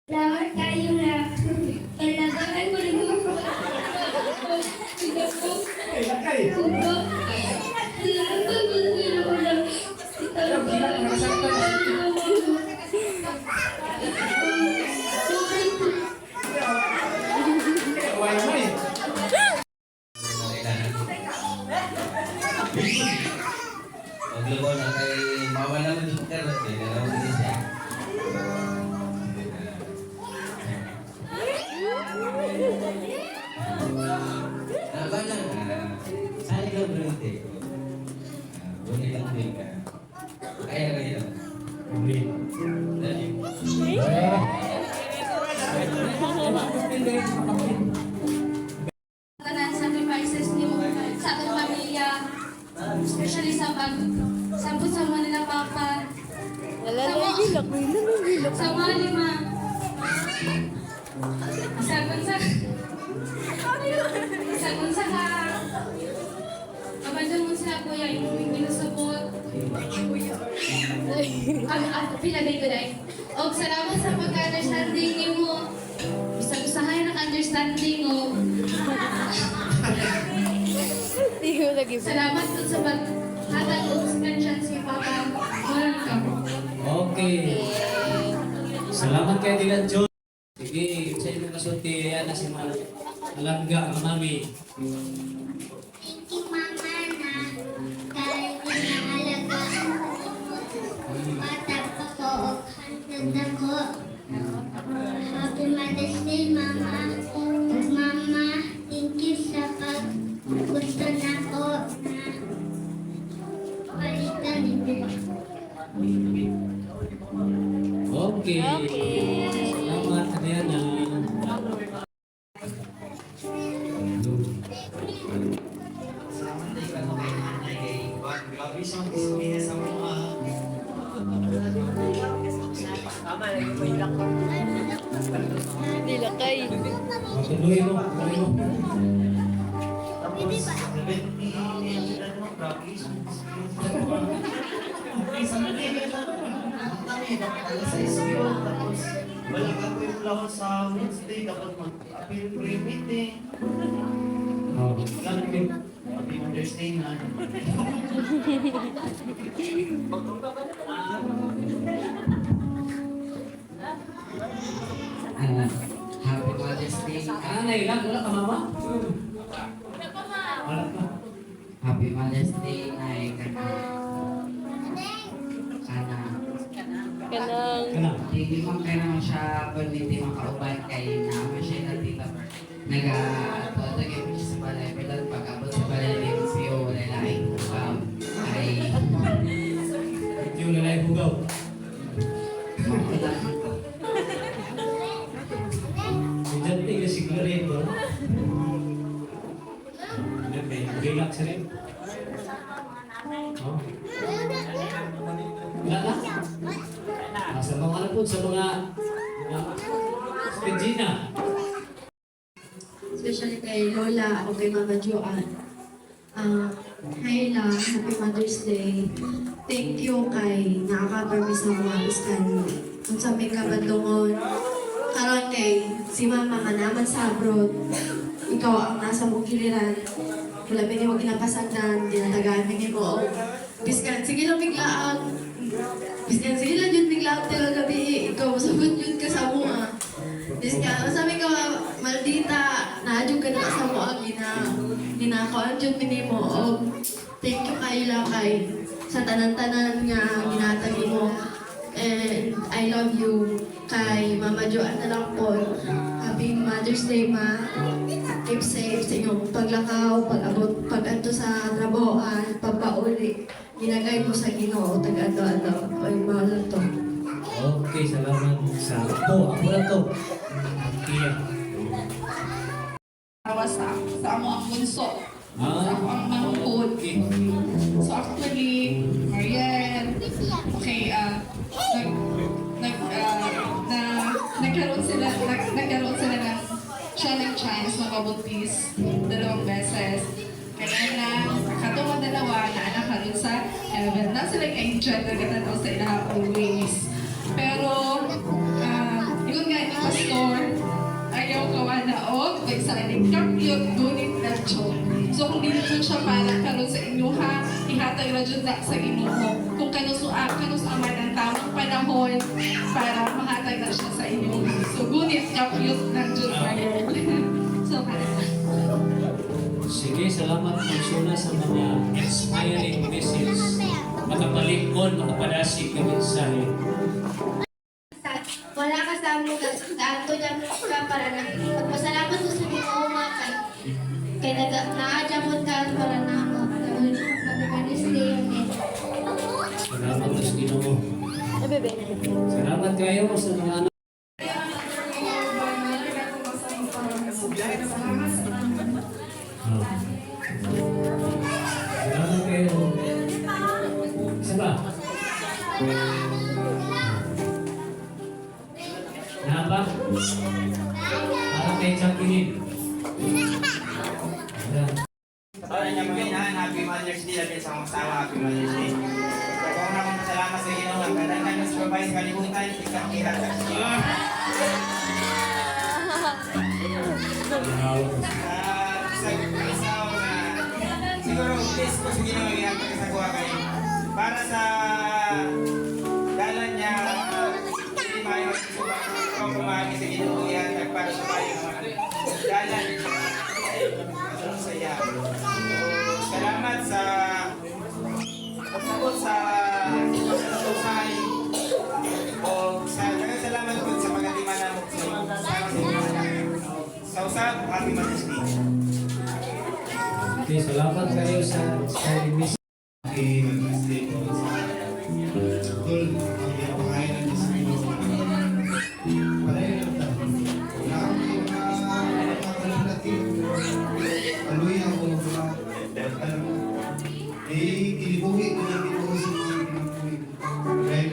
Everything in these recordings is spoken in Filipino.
Salamat kayo na talagaan ko rin yung Maglubo na kay mama naman yung karot eh. Narawin din siya. Naba na. Saan ka berhenti? Boleh lang din ka. Kaya ka yun. Boleh. Dali. tanan sacrifices niyo sa atong pamilya, especially sa sampot sa mga nila papa, sa mga lima, sagun sa ka, kabandang mo sila kuya, yung minusupot, pinagay ko dahil. O salamat sa pagka-understanding niyo mo, isa-usahay ng understanding mo. Salamat po sa paghatag o suspension si Papa. Walang ka. Okay. Salamat kay Dilan John. Sige, sa inyo kasulti, yan na si Malangga, ang mami. Thank you, Mama, na dahil inaalagaan mo. Bata pa ko, hantad ako. Happy Mother's Day, Mama. Mama, thank you sa pag-gusto na ko na palitan ito. Okay. Salamat, Adriana. Salamat tayo ka kay nanay kay Juan. Grabe siyang dismaya sa mga. Tuloy mo, tuloy mo. Tapos, sabihin ni Angela mo, grabe siyang sa isyo, tapos wala ka po yung lawan sa Wednesday, dapat mag-appeal pre-meeting. Ganun din. Happy Mother's Day na. Happy Mother's Day. Nailang, wala ka mama? Wala pa. Happy Mother's Day, Nay. Kanang. Hindi mo kaya naman siya pwede hindi makauban kay naman siya na tita. Nag-atotagay mo siya sa balay. Pero pag-abot sa balay, hindi mo siya wala laing ay Yung lalay bugaw. makulang ito. Diyan tingin siguro ito. Okay, relax rin. Oh. Wala na? Sa mga ano po, sa mga Regina. Especially kay Lola o kay Mama Joanne. Hayla, Happy Mother's Day. Thank you kay nakaka-permi sa mga iskan. Kung sa may kabandungon. Karon kay si Mama ka naman sa abroad. Ikaw ang nasa mong giliran. Wala ba niyo ginapasagdan, dinatagaan niyo mo. Biskan, sige lang biglaan. Biskan, sige lang yun biglaan tila gabi. Ikaw, masabot yun ka sa mua. Biskan, sabi ka, maldita, naadyo ka na sa mua. Ginakaon yun minimo. Thank you kayo lang kay sa tanan-tanan nga ginatagi mo. And I love you kay Mama Joanne na lang po. Happy Mother's Day, Ma. Keep safe sa inyong paglakaw, pag-abot, pag-anto sa trabahoan, pagpauli. Ginagay mo sa Ginoo, tag-ano-ano. Ay, mahal to. Okay, salamat sa ako. Ako na to. Okay. Sa amo ang bunso. Sa ako ang manungkod. Okay. So actually, Mariel, okay, nagkaroon sila ng challenge na mabuntis 2 beses. Kaya na, katong dalawa na anak karon sa heaven. Na sila angel na gatanaw sa ilahang ways. Pero, yun nga, Mayor, ayaw kawanaog, may saling kakyot, ngunit nadyo. So kung dili mo siya para karon sa inyo ha, ihatag na dyan sa inyo. Kung kanus aman ang tamang panahon para mahatag na siya sa inyo. So ngunit kakyot nadyo Mayor. So Sige, salamat Magsula sa mga inspiring message. Makapalikon, makapadasig ka mensahe. Wala ka sa among ato jam ka para na magpasalamat ko sa Ginoo mga kay naadjamon ka para na ako. Wednesday yun. Salamat sa Ginoo. Salamat kayo sa mga anak. Salamat kayo. Isa ba? Napa? Para kay Chakinin. Para niya mga Happy Mother's Day lagi sa mga asawa, Happy Mother's Day. Kung ako naman pasalamat sa Ginoo ang kadang-kadang ng supervise kalimutan, isang ihatag sa iyo. Sa isaw na siguro please ko sa Ginoo ihatag sa kuha kayo. Para sa dalan niya, hindi mayo kung kumagi sa Ginoo ihatag para sa bayo naman. Dalan saya. Salamat sa pagsagot sa usay o sa salamat po sa pagkatimanan mo sa usap. Happy Mother's Day. Okay, salamat kayo sa inspiring message. Happy Mother's Day po sa Tol, ang pinapakain ng sa Ginoo. Palayo lang tayo. Aluy ako mga alam mo. Kinibuhi ko na kinibuhi sa mga kinibuhi. Dahil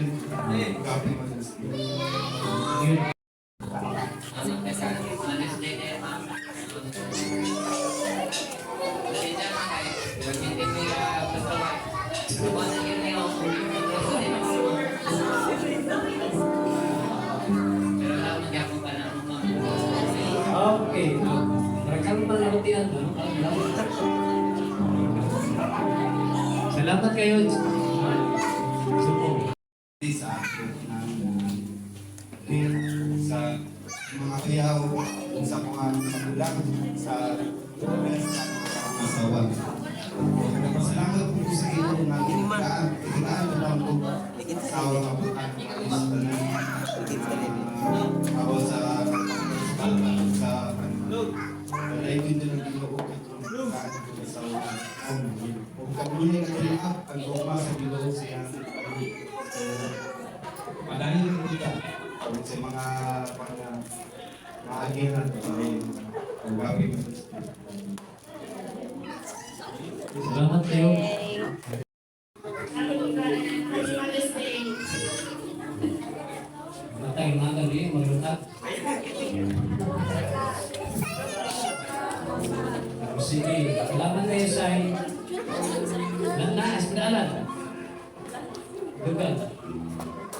Happy Mother's Day. Yun. Okay. Rekam pengertian. Salamat kayo. Supo. Sa ako sa mga kayaw sa mga magulang sa asawa. Salamat po sa inyo na ikinaan na lang po sa awang abutan ako sa walay ko din ang Ginoo sa kung kabulin ang Ginoo ang goma sa Ginoo siya. Madali ko kita sa mga maagihan ang gabi mo. Salamat kayo. Matay mga gabi, maglutat. Sige, salamat kayo sa nanaas na alam. Dugan.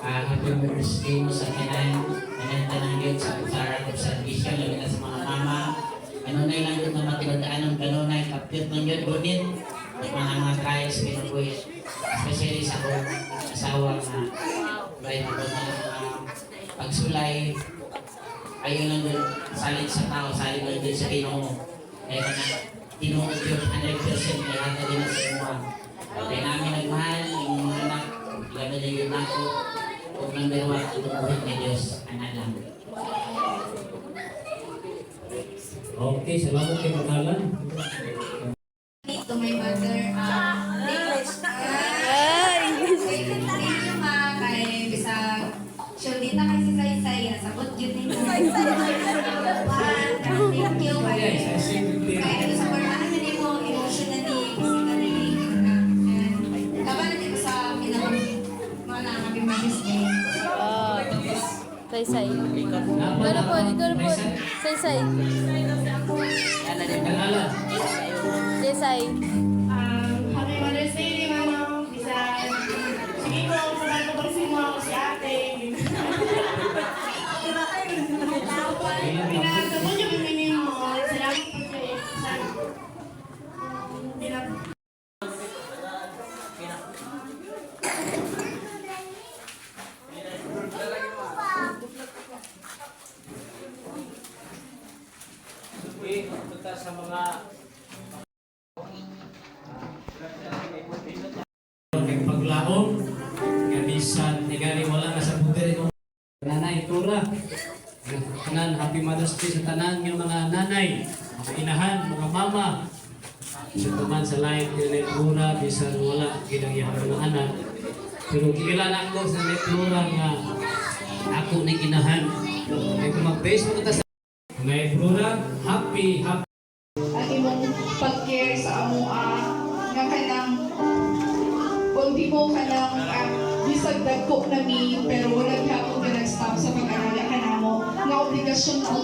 Happy Mother's Day mo sa kanan. Nanantanang yun sa usaran at servisyo, labi na sa mga mama. Ano na lang yun na matindaan ng kanunay, kapit ng yun, gunit. At mga trials, pinubuhit. Especially sa akong asawa na bayan ako na pagsulay. Ayun lang yun, salit sa tao, salit lang yun sa Ginoo. Kaya na, tinuod yun 100% kaya hata din sa inyo. Kaya namin nagmahal, yung mga anak, ilabi na yun ako. Huwag nang dalawa, itubuhin ni Diyos, anak lang. Okay, salamat kayo pagkalan. To my mother. Thank you ma kay bisag Sholita kay si Saysay sagot yun ninyo. Thank you kay sa portahan niyo mo emotionally, physically. Laban natin sa pinang mga kami mag-stay. Saysay. Napa Ikaw na po, ikaw na po. Saysay. Pagkalan. Saysay. Happy Mother's Day, di Manong. Bisan, sige ko, sa bago pag si ate. Pinatamo niyo bimini mo. Salamat po kayo. Okay, punta sa mga paglaom, gabisan, tigali wala na sa puder ito. Nanay, Tura. Tanan, happy Mother's Day sa tanan ng mga nanay, mga inahan, mga mama. Sa tuman sa live, Nanay Tura, bisan wala kinangyahan ng anak. Pero kilala ko sa Nanay Tura nga ako ni inahan. Ay kung mag-Facebook ito sa Nanay Tura, happy Ang imong pag-care sa amoa nga kanang kung di mo kanang bisag dagko na mi pero wala gyapon ka nag-stop sa pag-arala kanamo nga obligasyon mo